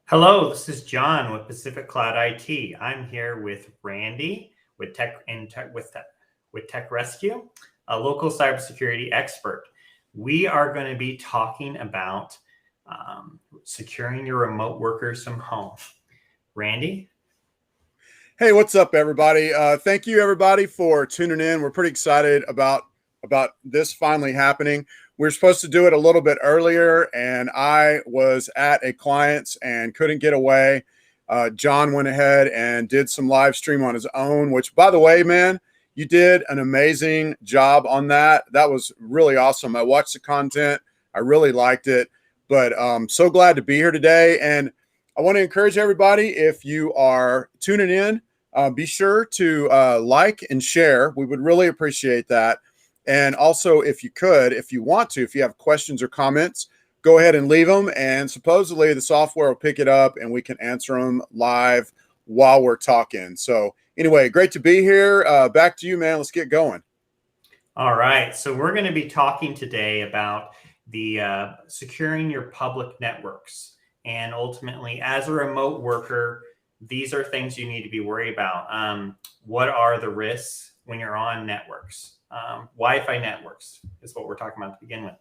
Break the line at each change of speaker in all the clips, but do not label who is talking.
Hello, this is John with Pacific Cloud IT. I'm here with Randy with tekRESCUE, a local cybersecurity expert. We are going to be talking about securing your remote workers from home. Randy?
Hey, what's up, everybody? Thank you, everybody, for tuning in. We're pretty excited about this finally happening. We were supposed to do it a little bit earlier, and I was at a client's and couldn't get away. John went ahead and did some live stream on his own, which, by the way, man, you did an amazing job on that. That was really awesome. I watched the content. I really liked it, but so glad to be here today. And I want to encourage everybody, if you are tuning in, be sure to like and share. We would really appreciate that. And also, if you want to, if you have questions or comments, go ahead and leave them. And supposedly the software will pick it up and we can answer them live while we're talking. So anyway, great to be here. Back to you, man. Let's get going.
All right. So we're going to be talking today about the securing your public networks. And ultimately, as a remote worker, these are things you need to be worried about. What are the risks when you're on networks? Wi-Fi networks is what we're talking about to begin with.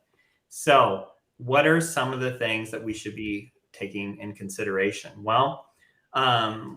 So what are some of the things that we should be taking in consideration? Well,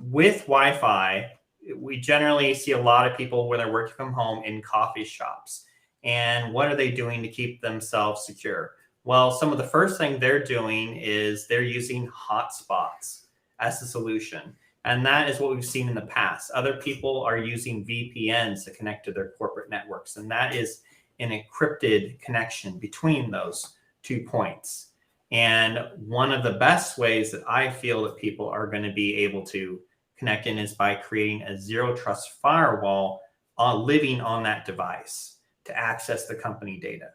with Wi-Fi, we generally see a lot of people when they're working from home in coffee shops. And what are they doing to keep themselves secure? Well, some of the first thing they're doing is they're using hotspots as the solution. And that is what we've seen in the past. Other people are using VPNs to connect to their corporate networks. And that is an encrypted connection between those 2 points. And one of the best ways that I feel that people are going to be able to connect in is by creating a zero trust firewall living on that device to access the company data.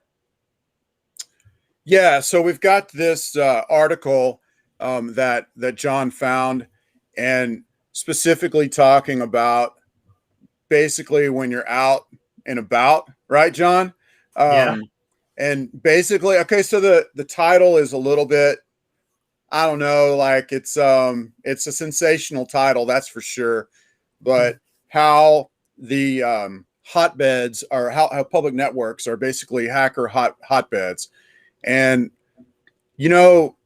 Yeah, so we've got this article that John found, and specifically talking about basically when you're out and about, right, John?
Yeah.
And basically, okay, so the title is a little bit, I don't know, like it's a sensational title, that's for sure. But how the hotbeds are, how public networks are basically hacker hotbeds. And, you know,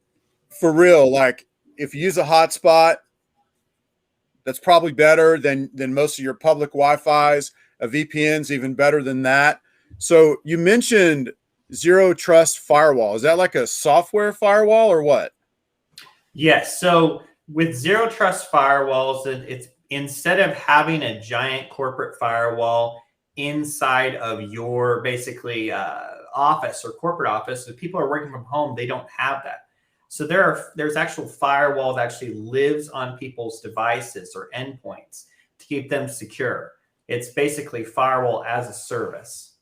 for real, like if you use a hotspot, that's probably better than most of your public Wi-Fi's. A VPN's even better than that. So you mentioned zero trust firewall. Is that like a software firewall or what?
Yes. So with zero trust firewalls, it's instead of having a giant corporate firewall inside of your basically office or corporate office, if people are working from home, they don't have that. So there's actual firewall that actually lives on people's devices or endpoints to keep them secure. It's basically firewall as a service.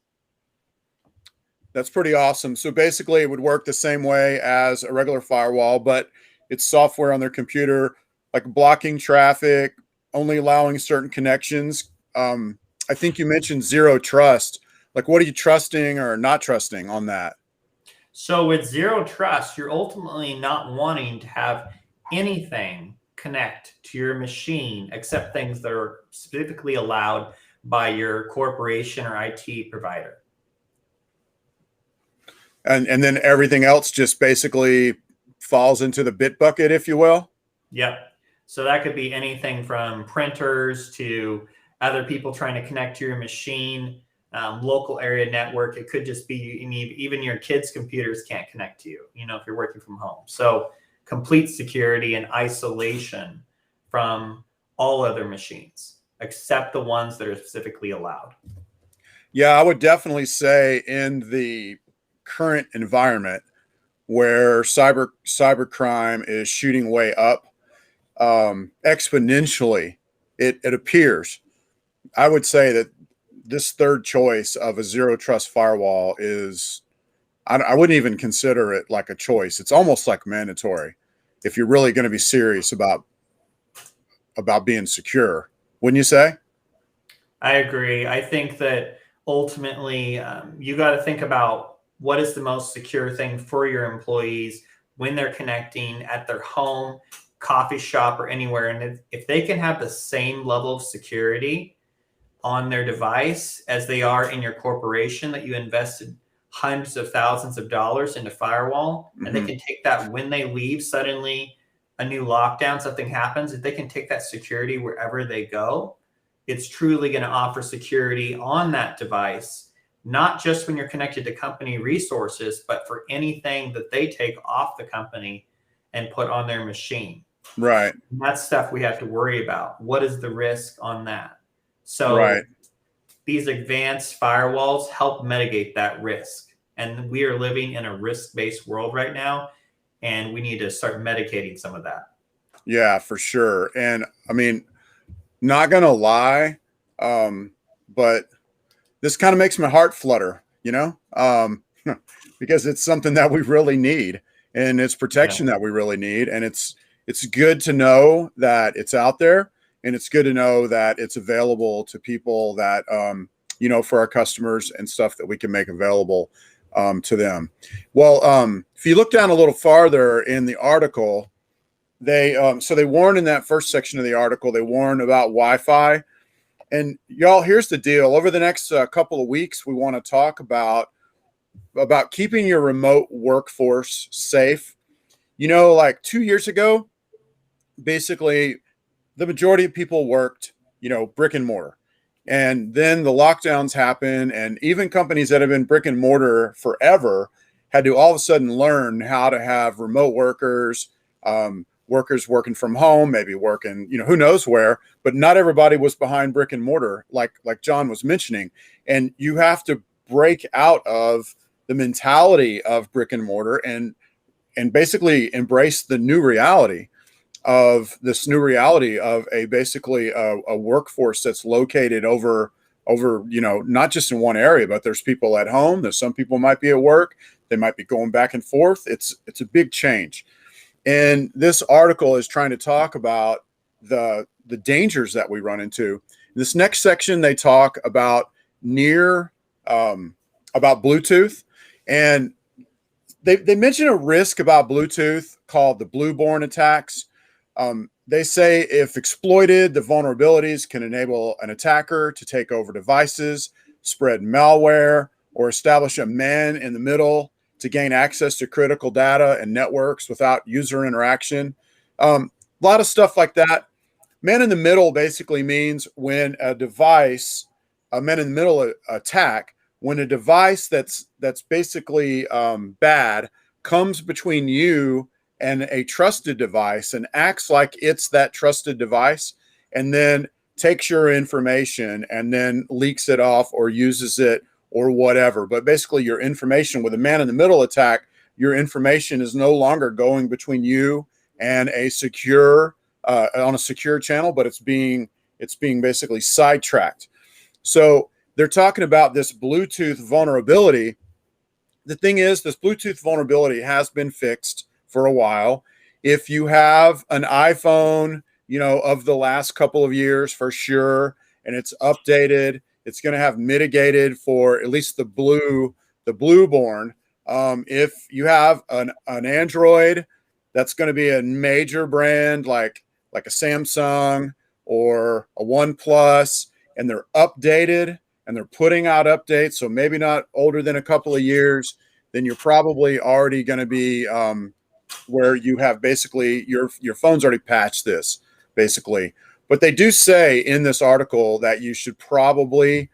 That's pretty awesome. So basically it would work the same way as a regular firewall, but it's software on their computer, like blocking traffic, only allowing certain connections. I think you mentioned zero trust. Like, what are you trusting or not trusting on that?
So with zero trust, you're ultimately not wanting to have anything connect to your machine except things that are specifically allowed by your corporation or IT provider.
And then everything else just basically falls into the bit bucket, if you will.
Yep. So that could be anything from printers to other people trying to connect to your machine, local area network. It could just be even your kids' computers can't connect to you, if you're working from home. So complete security and isolation from all other machines, except the ones that are specifically allowed.
Yeah, I would definitely say in the current environment where cybercrime is shooting way up exponentially, it appears. I would say that this third choice of a zero trust firewall is, I wouldn't even consider it like a choice. It's almost like mandatory if you're really going to be serious about being secure. Wouldn't you say?
I agree. I think that ultimately you got to think about what is the most secure thing for your employees when they're connecting at their home, coffee shop or anywhere, and if they can have the same level of security on their device as they are in your corporation that you invested hundreds of thousands of dollars into firewall, and they can take that when they leave, suddenly a new lockdown, something happens, if they can take that security wherever they go, it's truly going to offer security on that device, not just when you're connected to company resources, but for anything that they take off the company and put on their machine.
Right.
And that's stuff we have to worry about. What is the risk on that? So
right.
These advanced firewalls help mitigate that risk. And we are living in a risk-based world right now, and we need to start mitigating some of that.
Yeah, for sure. And I mean, not gonna lie, but this kind of makes my heart flutter, because it's something that we really need, and it's protection that we really need. And it's good to know that it's out there, and it's good to know that it's available to people that, for our customers and stuff that we can make available to them. Well, if you look down a little farther in the article, they warn in that first section of the article, they warn about Wi-Fi. And y'all, here's the deal. Over the next couple of weeks, we want to talk about keeping your remote workforce safe. Like 2 years ago, basically, the majority of people worked, brick and mortar. And then the lockdowns happened, and even companies that have been brick and mortar forever had to all of a sudden learn how to have remote workers, workers working from home, maybe working, who knows where, but not everybody was behind brick and mortar, like John was mentioning. And you have to break out of the mentality of brick and mortar and basically embrace the new reality of basically a workforce that's located over, not just in one area, but there's people at home. There's some people might be at work. They might be going back and forth. It's a big change. And this article is trying to talk about the dangers that we run into. This next section, they talk about about Bluetooth, and they mention a risk about Bluetooth called the Blueborn attacks. They say if exploited, the vulnerabilities can enable an attacker to take over devices, spread malware, or establish a man in the middle to gain access to critical data and networks without user interaction. A lot of stuff like that. Man in the middle basically means when a man in the middle attack, when a device that's basically bad comes between you and a trusted device and acts like it's that trusted device, and then takes your information and then leaks it off or uses it or whatever. But basically your information with a man in the middle attack, your information is no longer going between you and a secure on a secure channel, but it's being basically sidetracked. So they're talking about this Bluetooth vulnerability. The thing is, this Bluetooth vulnerability has been fixed for a while. If you have an iPhone, of the last couple of years, for sure, and it's updated, it's going to have mitigated for at least the Blueborn. If you have an Android, that's going to be a major brand like a Samsung or a OnePlus, and they're updated and they're putting out updates, so maybe not older than a couple of years, then you're probably already going to be where you have basically your phone's already patched this, basically. But they do say in this article that you should probably,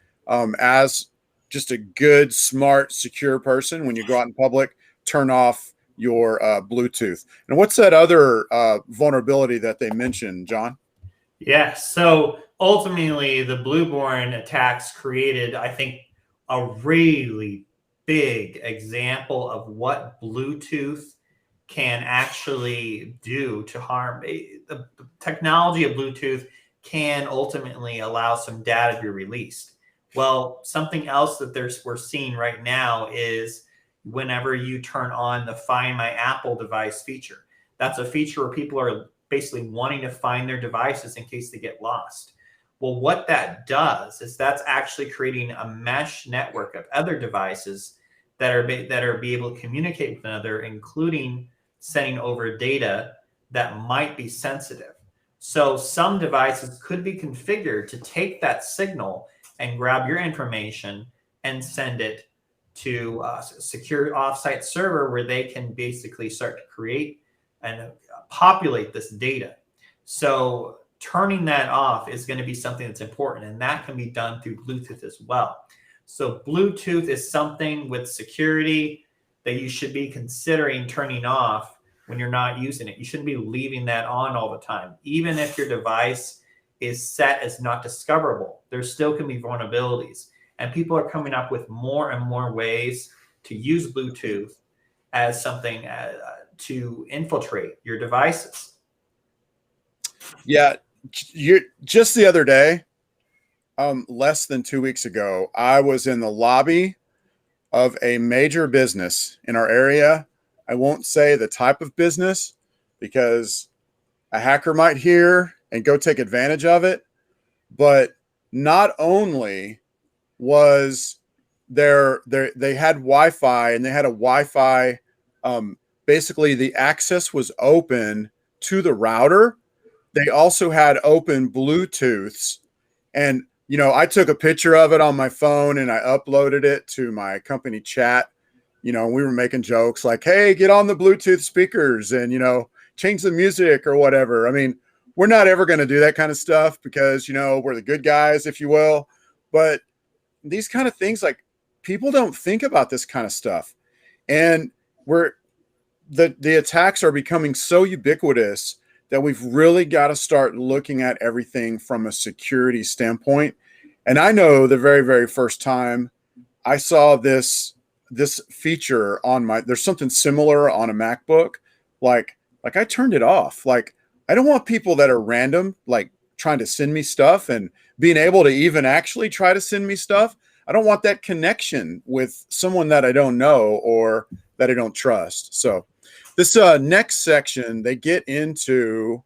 as just a good, smart, secure person, when you go out in public, turn off your Bluetooth. And what's that other vulnerability that they mentioned, John?
Yes. So ultimately, the Blueborn attacks created, I think, a really big example of what Bluetooth can actually do to harm. The technology of Bluetooth can ultimately allow some data to be released. Well, something else that we're seeing right now is whenever you turn on the Find My Apple device feature. That's a feature where people are basically wanting to find their devices in case they get lost. Well, what that does is that's actually creating a mesh network of other devices that are be able to communicate with another, including sending over data that might be sensitive. So some devices could be configured to take that signal and grab your information and send it to a secure offsite server where they can basically start to create and populate this data. So turning that off is going to be something that's important, and that can be done through Bluetooth as well. So Bluetooth is something with security that you should be considering turning off when you're not using it. You shouldn't be leaving that on all the time. Even if your device is set as not discoverable, there still can be vulnerabilities. And people are coming up with more and more ways to use Bluetooth as something to infiltrate your devices.
Yeah, just the other day, less than 2 weeks ago, I was in the lobby of a major business in our area. I won't say the type of business because a hacker might hear and go take advantage of it. But not only was they had Wi-Fi, and they had a Wi-Fi, basically the access was open to the router. They also had open Bluetooths, and I took a picture of it on my phone and I uploaded it to my company chat. We were making jokes like, hey, get on the Bluetooth speakers and, change the music or whatever. I mean, we're not ever going to do that kind of stuff because, we're the good guys, if you will. But these kind of things, like, people don't think about this kind of stuff. And the attacks are becoming so ubiquitous that we've really got to start looking at everything from a security standpoint. And I know the very, very first time I saw this feature on there's something similar on a MacBook, like I turned it off. Like, I don't want people that are random, like, trying to send me stuff and being able to even actually try to send me stuff. I don't want that connection with someone that I don't know or that I don't trust. So this next section, they get into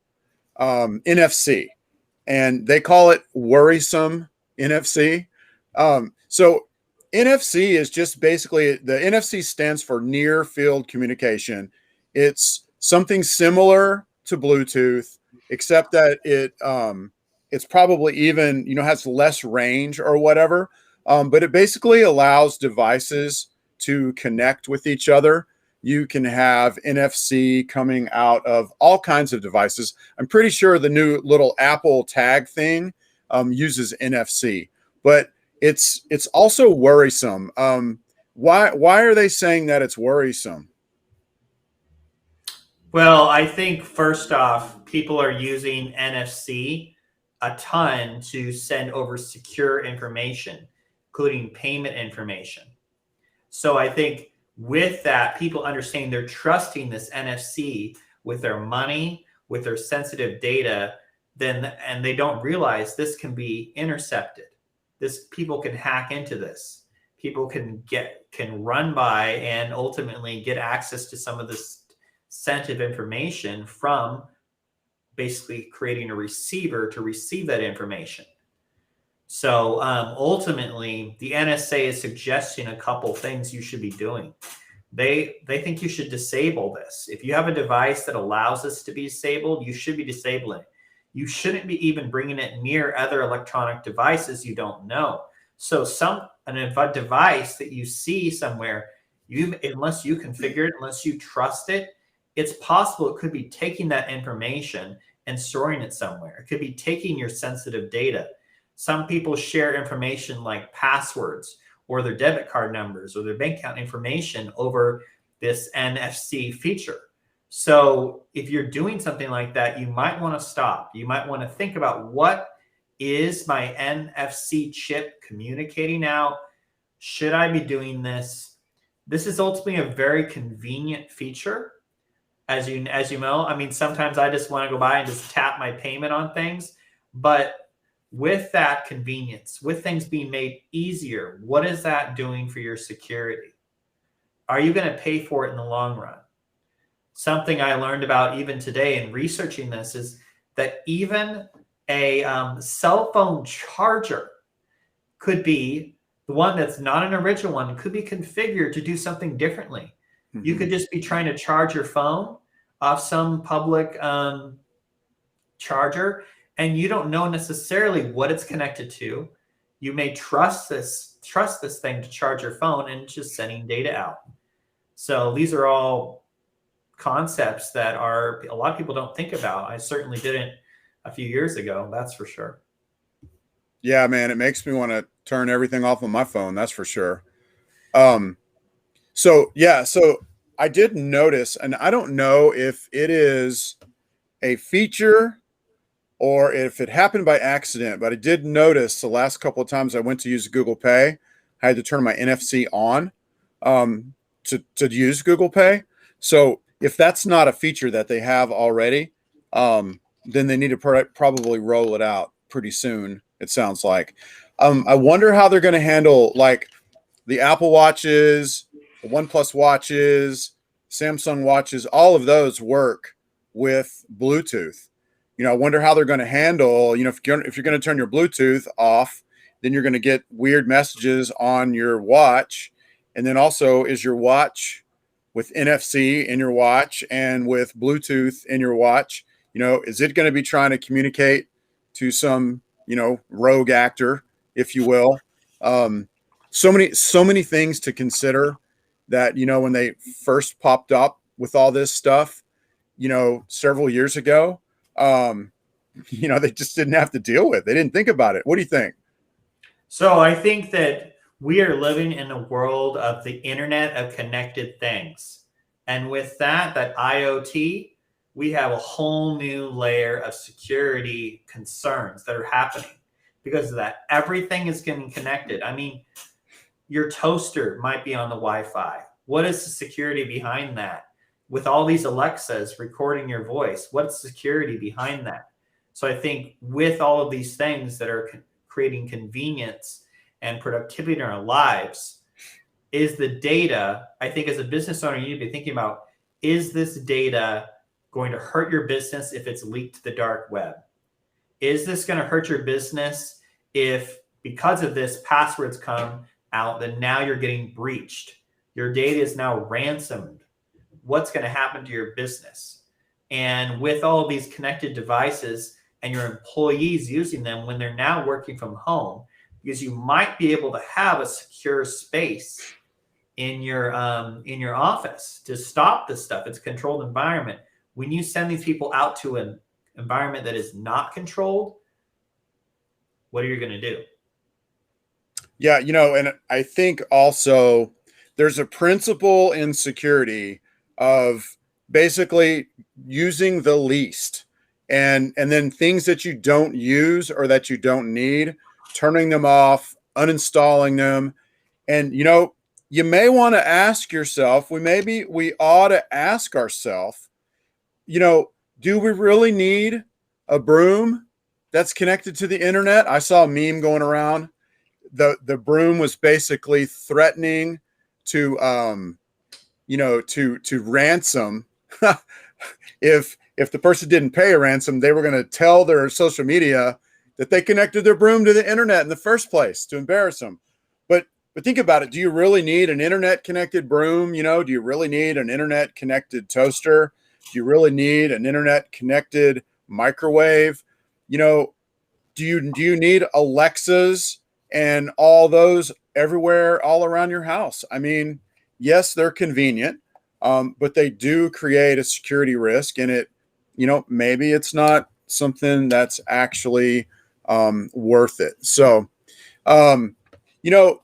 NFC, and they call it worrisome NFC. So NFC is just basically, the NFC stands for near field communication. It's something similar to Bluetooth, except that it's probably even, has less range or whatever. But it basically allows devices to connect with each other. You can have NFC coming out of all kinds of devices. I'm pretty sure the new little Apple tag thing uses NFC, but it's also worrisome. Why are they saying that it's worrisome?
Well, I think first off, people are using NFC a ton to send over secure information, including payment information. So I think with that, people understand they're trusting this NFC with their money, with their sensitive data, and they don't realize this can be intercepted. People can hack into this. People can run by and ultimately get access to some of this sensitive information from basically creating a receiver to receive that information. So ultimately, the NSA is suggesting a couple things you should be doing. They think you should disable this. If you have a device that allows this to be disabled, you should be disabling it. You shouldn't be even bringing it near other electronic devices you don't know. So a device that you see somewhere, unless you configure it, unless you trust it, it's possible it could be taking that information and storing it somewhere. It could be taking your sensitive data. Some people share information like passwords or their debit card numbers or their bank account information over this NFC feature. So if you're doing something like that, you might want to stop. You might want to think about, what is my NFC chip communicating out? Should I be doing this? This is ultimately a very convenient feature. As you know, I mean, sometimes I just want to go by and just tap my payment on things. But with that convenience, with things being made easier, what is that doing for your security? Are you going to pay for it in the long run? Something I learned about even today in researching this is that even a cell phone charger could be, the one that's not an original one, could be configured to do something differently. You could just be trying to charge your phone. off some public charger, and you don't know necessarily what it's connected to. You may trust this thing to charge your phone, and it's just sending data out. So these are all concepts that a lot of people don't think about. I certainly didn't a few years ago, that's for sure.
Yeah, man, it makes me want to turn everything off on my phone. That's for sure. So yeah, so I did notice, and I don't know if it is a feature or if it happened by accident, but I did notice the last couple of times I went to use Google Pay, I had to turn my NFC on to use Google Pay. So if that's not a feature that they have already, then they need to probably roll it out pretty soon, it sounds like. I wonder how they're going to handle like the Apple Watches, the OnePlus watches, Samsung watches, all of those work with Bluetooth. I wonder how they're going to handle, if you're going to turn your Bluetooth off, then you're going to get weird messages on your watch. And then also, is your watch with NFC in your watch and with Bluetooth in your watch, is it going to be trying to communicate to some, rogue actor, if you will? So many things to consider that, when they first popped up with all this stuff, several years ago, they just didn't have to deal with. They didn't think about it. What do you think?
So I think that we are living in a world of the Internet of Connected Things. And with that IoT, we have a whole new layer of security concerns that are happening because of that. Everything is getting connected. I mean, your toaster might be on the Wi-Fi. What is the security behind that? With all these Alexas recording your voice, what's the security behind that? So I think with all of these things that are creating convenience and productivity in our lives, is the data, I think as a business owner, you need to be thinking about, is this data going to hurt your business if it's leaked to the dark web? Is this going to hurt your business if because of this passwords come out, then now you're getting breached? Your data is now ransomed. What's going to happen to your business? And with all of these connected devices and your employees using them when they're now working from home, because you might be able to have a secure space in your office to stop this stuff. It's a controlled environment. When you send these people out to an environment that is not controlled, what are you going to do?
Yeah, and I think also there's a principle in security of basically using the least and then things that you don't use or that you don't need, turning them off, uninstalling them. And you may want to ask yourself, we ought to ask ourselves, do we really need a broom that's connected to the internet? I saw a meme going around. The broom was basically threatening to to ransom. if the person didn't pay a ransom, they were going to tell their social media that they connected their broom to the internet in the first place to embarrass them. But think about it. Do you really need an internet connected broom? Do you really need an internet connected toaster? Do you really need an internet connected microwave? Do you need Alexas and all those everywhere, all around your house? I mean, yes, they're convenient, but they do create a security risk, and maybe it's not something that's actually worth it. So,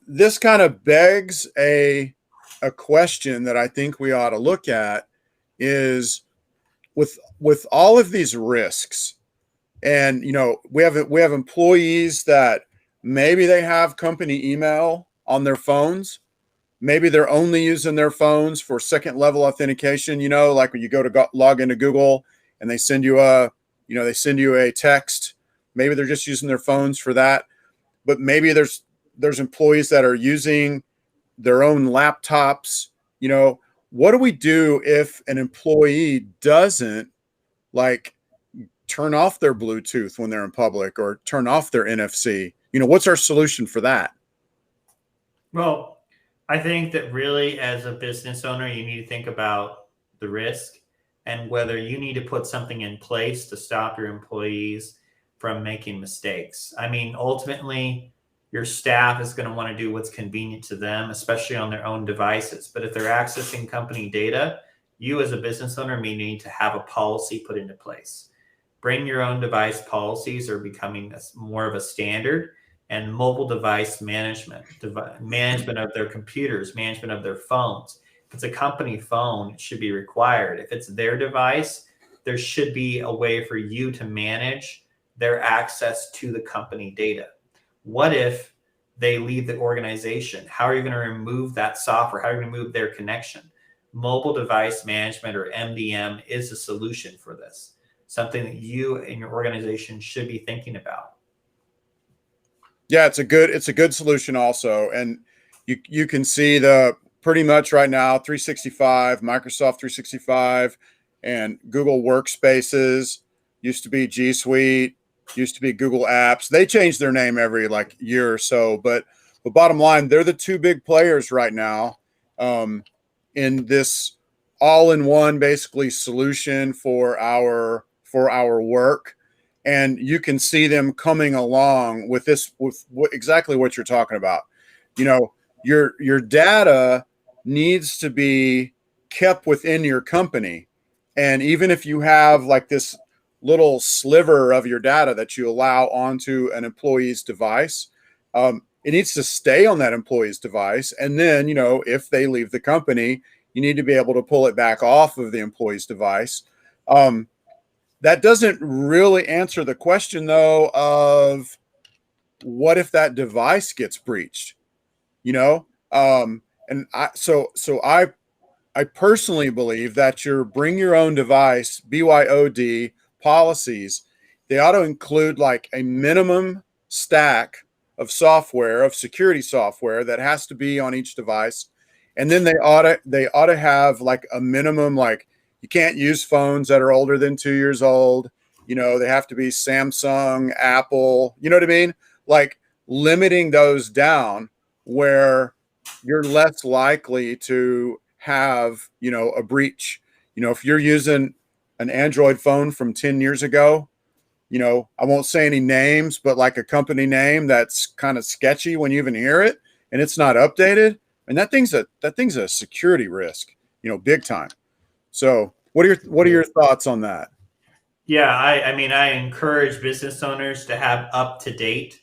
this kind of begs a question that I think we ought to look at is with all of these risks, and we have employees that maybe they have company email on their phones. Maybe they're only using their phones for second level authentication, like when you go to log into Google and they send you a text. Maybe they're just using their phones for that. But maybe there's employees that are using their own laptops. What do we do if an employee doesn't turn off their Bluetooth when they're in public or turn off their NFC? What's our solution for that?
Well, I think that really as a business owner, you need to think about the risk and whether you need to put something in place to stop your employees from making mistakes. I mean, ultimately, your staff is going to want to do what's convenient to them, especially on their own devices. But if they're accessing company data, you as a business owner may need to have a policy put into place. Bring your own device policies are becoming more of a standard, and mobile device management, management of their computers, management of their phones. If it's a company phone, it should be required. If it's their device, there should be a way for you to manage their access to the company data. What if they leave the organization? How are you going to remove that software? How are you going to remove their connection? Mobile device management, or MDM, is a solution for this. Something that you and your organization should be thinking about.
Yeah, it's a good solution also. And you can see the pretty much right now 365, Microsoft 365 and Google Workspaces, used to be G Suite, used to be Google Apps. They change their name every like year or so, but the bottom line, they're the two big players right now in this all-in-one basically solution for our work. And you can see them coming along with this, with exactly what you're talking about. You know, your data needs to be kept within your company. And even if you have like this little sliver of your data that you allow onto an employee's device, it needs to stay on that employee's device. And then, you know, if they leave the company, you need to be able to pull it back off of the employee's device. That doesn't really answer the question, though, of what if that device gets breached, you know? And I personally believe that your bring your own device, BYOD policies, they ought to include like a minimum stack of software, of security software that has to be on each device. And then they ought to have like a minimum, like, you can't use phones that are older than 2 years old. You know, they have to be Samsung, Apple, you know what I mean? Like limiting those down where you're less likely to have, you know, a breach. You know, if you're using an Android phone from 10 years ago, you know, I won't say any names, but like a company name that's kind of sketchy when you even hear it and it's not updated. And that thing's a security risk, you know, big time. So what are your thoughts on that?
Yeah, I mean, I encourage business owners to have up-to-date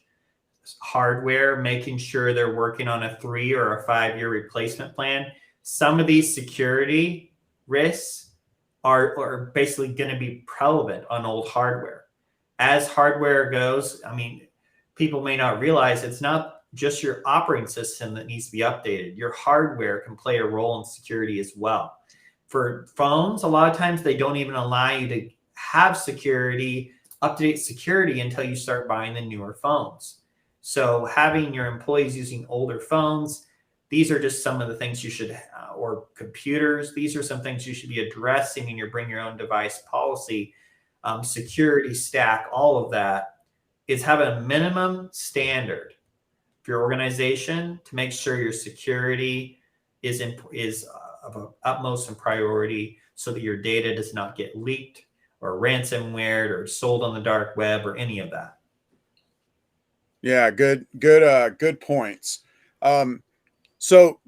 hardware, making sure they're working on a 3 or a 5-year replacement plan. Some of these security risks are basically going to be prevalent on old hardware. As hardware goes, I mean, people may not realize it's not just your operating system that needs to be updated. Your hardware can play a role in security as well. For phones, a lot of times they don't even allow you to have security, up-to-date security, until you start buying the newer phones. So having your employees using older phones, these are just some of the things you should, or computers, these are some things you should be addressing in your bring your own device policy. Security stack, all of that is have a minimum standard for your organization to make sure your security is of utmost priority, so that your data does not get leaked or ransomware or sold on the dark web or any of that.
Yeah, good points. So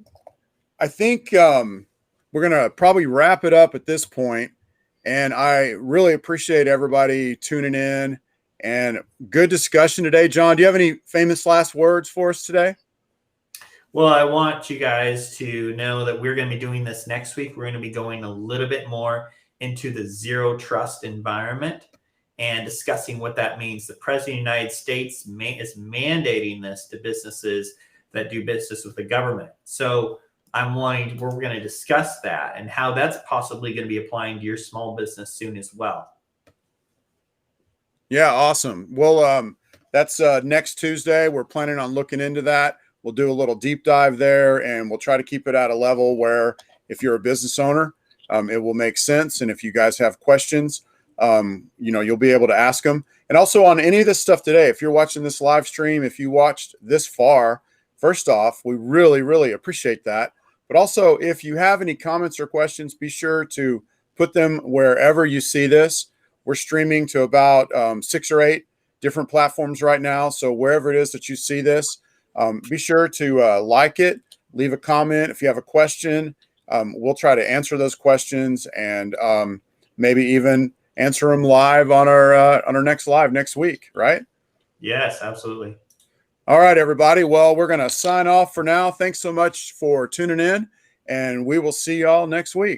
I think we're going to probably wrap it up at this point. And I really appreciate everybody tuning in, and good discussion today. John, do you have any famous last words for us today?
Well, I want you guys to know that we're going to be doing this next week. We're going to be going a little bit more into the zero trust environment and discussing what that means. The President of the United States is mandating this to businesses that do business with the government. So we're going to discuss that and how that's possibly going to be applying to your small business soon as well.
Yeah, awesome. Well, that's next Tuesday. We're planning on looking into that. We'll do a little deep dive there, and we'll try to keep it at a level where if you're a business owner, it will make sense. And if you guys have questions, you know, you'll be able to ask them. And also on any of this stuff today, if you're watching this live stream, if you watched this far, first off, we really, really appreciate that. But also, if you have any comments or questions, be sure to put them wherever you see this. We're streaming to about 6 or 8 different platforms right now. So wherever it is that you see this, be sure to like it, leave a comment. If you have a question, we'll try to answer those questions and maybe even answer them live on our next live next week, right?
Yes, absolutely.
All right, everybody. Well, we're going to sign off for now. Thanks so much for tuning in, and we will see y'all next week.